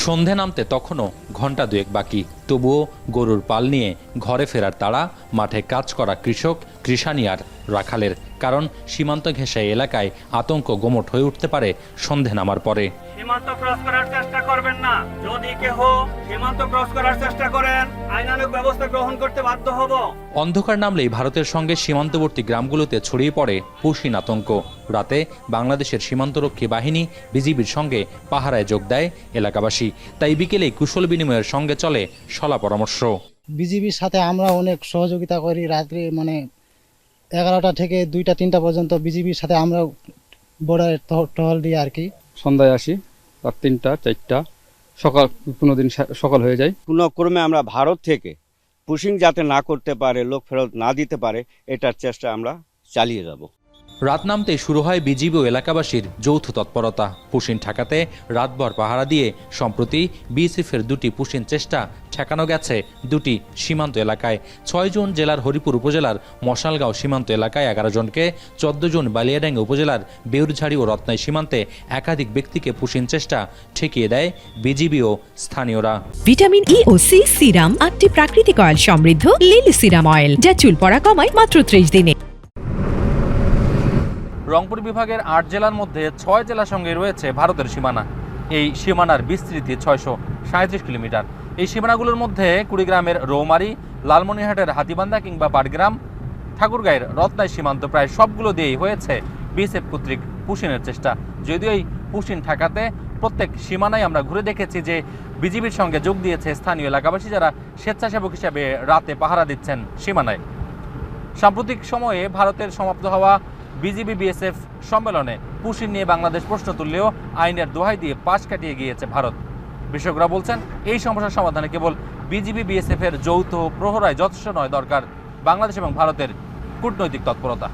সন্ধে নামতে তখনও ঘণ্টা দুয়েক বাকি, তবুও গরুর পাল নিয়ে ঘরে ফেরার তাড়া মাঠে কাজ করা কৃষক, কৃষানি আর রাখালের। কারণ সীমান্ত ঘেঁষা এলাকায় আতঙ্ক গোমট হয়ে উঠতে পারে সন্ধে নামার পরে। সীমান্ত ক্রস করার চেষ্টা করবেন না। যদি কেহ সীমান্ত ক্রস করার চেষ্টা করেন, আইনানুগ ব্যবস্থা গ্রহণ করতে বাধ্য হব। অন্ধকার নামলেই ভারতের সঙ্গে সীমান্তবর্তী গ্রামগুলোতে ছড়িয়ে পড়ে পুশিন আতঙ্ক। রাতে বাংলাদেশের সীমান্তরক্ষী বাহিনী বিজিবির সঙ্গে পাহারায় যোগ দেয় এলাকাবাসী। তাই বিকেলে কুশল বিনিময়ের সঙ্গে চলে শলা পরামর্শ। বিজিবির সাথে আমরা অনেক সহযোগিতা করি। রাত্রে 11টা থেকে 2টা 3টা পর্যন্ত বিজিবির সাথে আমরা বর্ডারে টহল দিই আর কি। সন্ধ্যায় আসি, রাত 3টা 4টা, সকাল কোনো দিন সকাল হয়ে যায়। কোনো ক্রমে আমরা ভারত থেকে পুশিং যাতে না করতে পারে, লোক ফেরত না দিতে পারে, এটার চেষ্টা আমরা চালিয়ে যাব। রাত নামতে শুরু হয় বিজিবি ও এলাকাবাসীর যৌথ তৎপরতা। পুশিন ঠেকাতে রাতভর পাহারা দিয়ে সম্প্রতি বিএসএফের 2টি পুশিন চেষ্টা ঠেকানো গেছে 2টি সীমান্ত এলাকায়। 6 জুন জেলার হরিপুর উপজেলার মশালগাঁও সীমান্ত এলাকায় 11 জনকে, 14 জুন বালিয়াডাঙ্গি উপজেলার বেউরঝাড়ি ও রত্নাই সীমান্তে একাধিক ব্যক্তিকে পুশিন চেষ্টা ঠেকিয়ে দেয় বিজিবি ও স্থানীয়রা। ভিটামিন ই ও সি সিরাম 8টি প্রাকৃতিক অয়েল সমৃদ্ধ লিলি সিরাম অয়েল, যা চুল পড়া কমায় মাত্র 30 দিনে। রংপুর বিভাগের 8 জেলার মধ্যে 6 জেলার সঙ্গে রয়েছে ভারতের সীমানা। এই সীমানার বিস্তৃতি 637 কিলোমিটার। এই সীমানাগুলোর মধ্যে কুড়িগ্রামের রৌমারী, লালমনিরহাটের হাতিবান্ধা কিংবা পাটগ্রাম, ঠাকুরগাঁয়ের রত্নাই সীমান্ত প্রায় সবগুলো দিয়েই হয়েছে বিএসএফ কর্তৃক পুশিনের চেষ্টা। যদিও এই পুশিন ঠেকাতে প্রত্যেক সীমানায় আমরা ঘুরে দেখেছি যে বিজিবির সঙ্গে যোগ দিয়েছে স্থানীয় এলাকাবাসী, যারা স্বেচ্ছাসেবক হিসেবে রাতে পাহারা দিচ্ছেন সীমানায়। সাম্প্রতিক সময়ে ভারতের সমাপ্ত হওয়া বিজিবি বিএসএফ সম্মেলনে পুশিন নিয়ে বাংলাদেশ প্রশ্ন তুললেও আইনের দোহাই দিয়ে পাশ কাটিয়ে গিয়েছে ভারত। বিশেষজ্ঞরা বলছেন এই সমস্যার সমাধানে কেবল বিজিবি বিএসএফ এর যৌথ প্রহরায় যথেষ্ট নয়, দরকার বাংলাদেশ এবং ভারতের কূটনৈতিক তৎপরতা।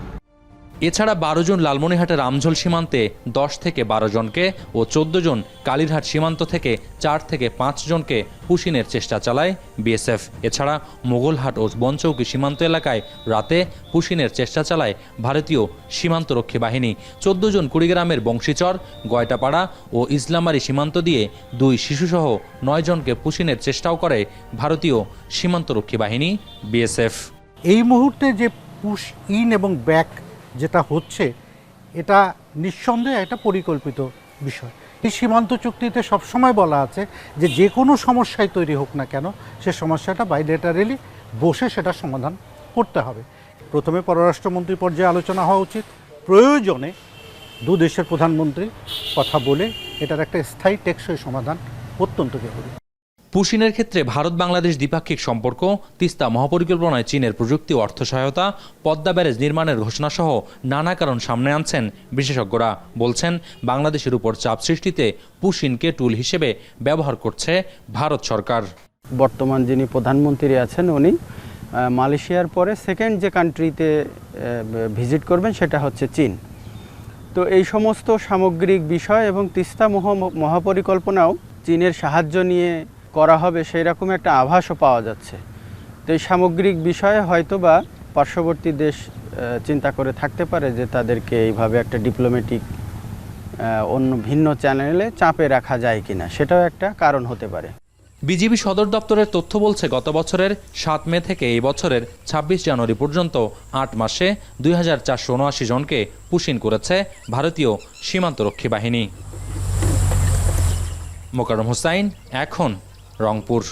এছাড়া 12 জন লালমনিরহাটের আমঝোল সীমান্তে 10 থেকে 12 জনকে ও 14 জন কালীরহাট সীমান্ত থেকে 4 থেকে 5 জনকে পুশিনের চেষ্টা চালায় বিএসএফ। এছাড়া মোগলহাট ও বনচৌকি সীমান্ত এলাকায় রাতে পুশিনের চেষ্টা চালায় ভারতীয় সীমান্তরক্ষী বাহিনী। 14 জন কুড়িগ্রামের বংশীচর, গয়টাপাড়া ও ইসলামারী সীমান্ত দিয়ে 2 শিশুসহ 9 জনকে পুশিনের চেষ্টাও করে ভারতীয় সীমান্তরক্ষী বাহিনী বিএসএফ। এই মুহূর্তে যে পুশ ইন এবং ব্যাক যেটা হচ্ছে, এটা নিঃসন্দেহে একটা পরিকল্পিত বিষয়। এই সীমান্ত চুক্তিতে সবসময় বলা আছে যে যে কোনো সমস্যায় তৈরি হোক না কেন, সে সমস্যাটা বাইলেটারালি বসে সেটা সমাধান করতে হবে। প্রথমে পররাষ্ট্রমন্ত্রী পর্যায়ে আলোচনা হওয়া উচিত, প্রয়োজনে 2 দেশের প্রধানমন্ত্রী কথা বলে এটার একটা স্থায়ী টেকসই সমাধান অত্যন্ত জরুরি। পুশিনের ক্ষেত্রে ভারত বাংলাদেশ দ্বিপাক্ষিক সম্পর্ক, তিস্তা মহাপরিকল্পনায় চীনের প্রযুক্তি ও অর্থ সহায়তা, পদ্মা ব্যারেজ নির্মাণের ঘোষণাসহ নানা কারণ সামনে আনছেন বিশেষজ্ঞরা। বলছেন বাংলাদেশের উপর চাপ সৃষ্টিতে পুশিনকে টুল হিসেবে ব্যবহার করছে ভারত সরকার। বর্তমান যিনি প্রধানমন্ত্রী আছেন, উনি মালয়েশিয়ার পরে সেকেন্ড যে কান্ট্রিতে ভিজিট করবেন সেটা হচ্ছে চীন। তো এই সমস্ত সামগ্রিক বিষয় এবং তিস্তা মহাপরিকল্পনাও চীনের সাহায্য নিয়ে করা হবে, সেই রকম একটা আভাসও পাওয়া যাচ্ছে। তো এই সামগ্রিক বিষয়ে হয়তো বা পার্শ্ববর্তী দেশ চিন্তা করে থাকতে পারে যে তাদেরকে এইভাবে একটা ডিপ্লোম্যাটিক অন্য ভিন্ন চ্যানেলে চাপে রাখা যায় কিনা, সেটাও একটা কারণ হতে পারে। বিজিবি সদর দপ্তরের তথ্য বলছে গত বছরের 7 মে থেকে এই বছরের 26 জানুয়ারি পর্যন্ত 8 মাসে 2479 জনকে পুশিন করেছে ভারতীয় সীমান্তরক্ষী বাহিনী। মোকাররম হোসাইন, এখন রংপুর।